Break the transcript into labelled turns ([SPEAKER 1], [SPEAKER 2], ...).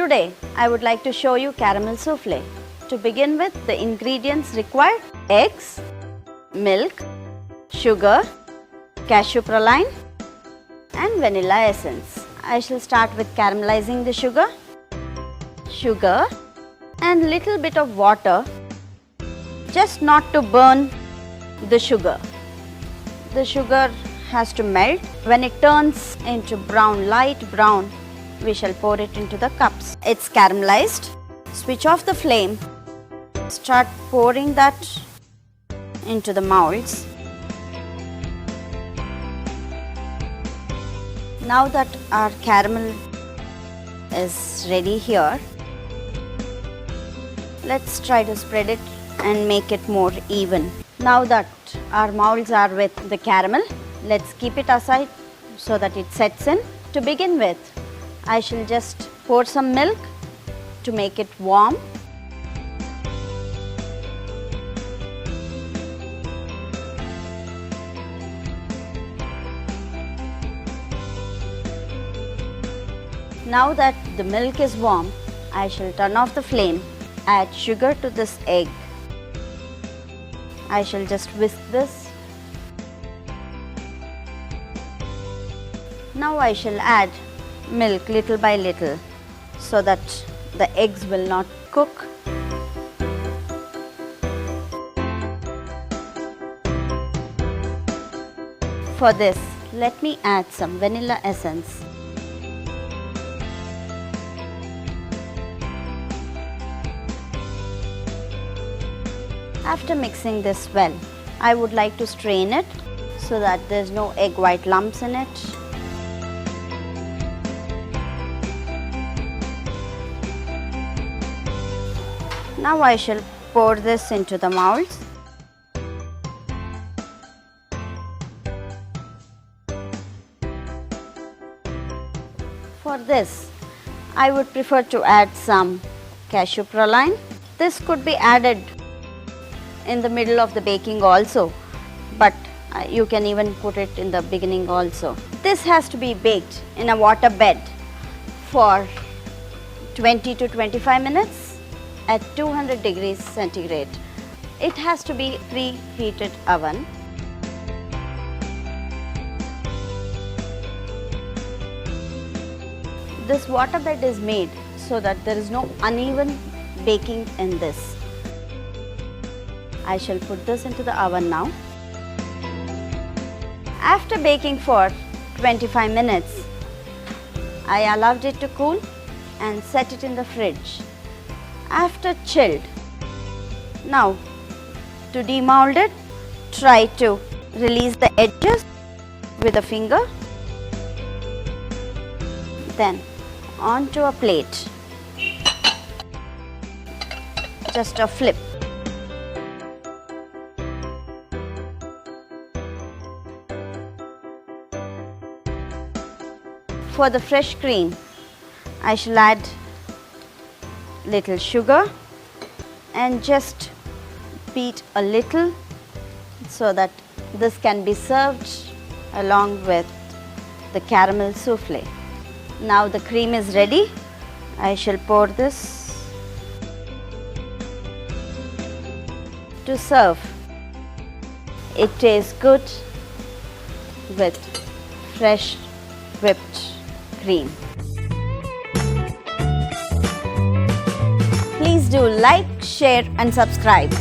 [SPEAKER 1] Today, I would like to show you caramel souffle. To begin with, the ingredients required: eggs, milk, sugar, cashew praline and vanilla essence. I shall start with caramelizing the sugar and little bit of water, just not to burn the sugar. The sugar has to melt. When it turns into brown, light brown, we shall pour it into the cups. It's caramelized. Switch off the flame. Start pouring that into the molds. Now that our caramel is ready here, let's try to spread it and make it more even. Now that our molds are with the caramel, let's keep it aside so that it sets in. To begin with, I shall just pour some milk to make it warm. Now that the milk is warm, I shall turn off the flame, add sugar to this egg. I shall just whisk this. Now I shall add milk little by little so that the eggs will not cook. For this, let me add some vanilla essence. After mixing this well, I would like to strain it so that there is no egg white lumps in it. Now I shall pour this into the molds. For this, I would prefer to add some cashew praline. This could be added in the middle of the baking also, but you can even put it in the beginning also. This has to be baked in a water bed for 20 to 25 minutes at 200 degrees centigrade. It has to be preheated oven. This water bed is made so that there is no uneven baking in this. I shall put this into the oven now. After baking for 25 minutes, I allowed it to cool and set it in the fridge. After chilled, now to demold it, try to release the edges with a finger, then onto a plate, just a flip. For the fresh cream, I shall add little sugar and just beat a little so that this can be served along with the caramel souffle. Now the cream is ready. I shall pour this to serve. It tastes good with fresh whipped cream. Please do like, share and subscribe.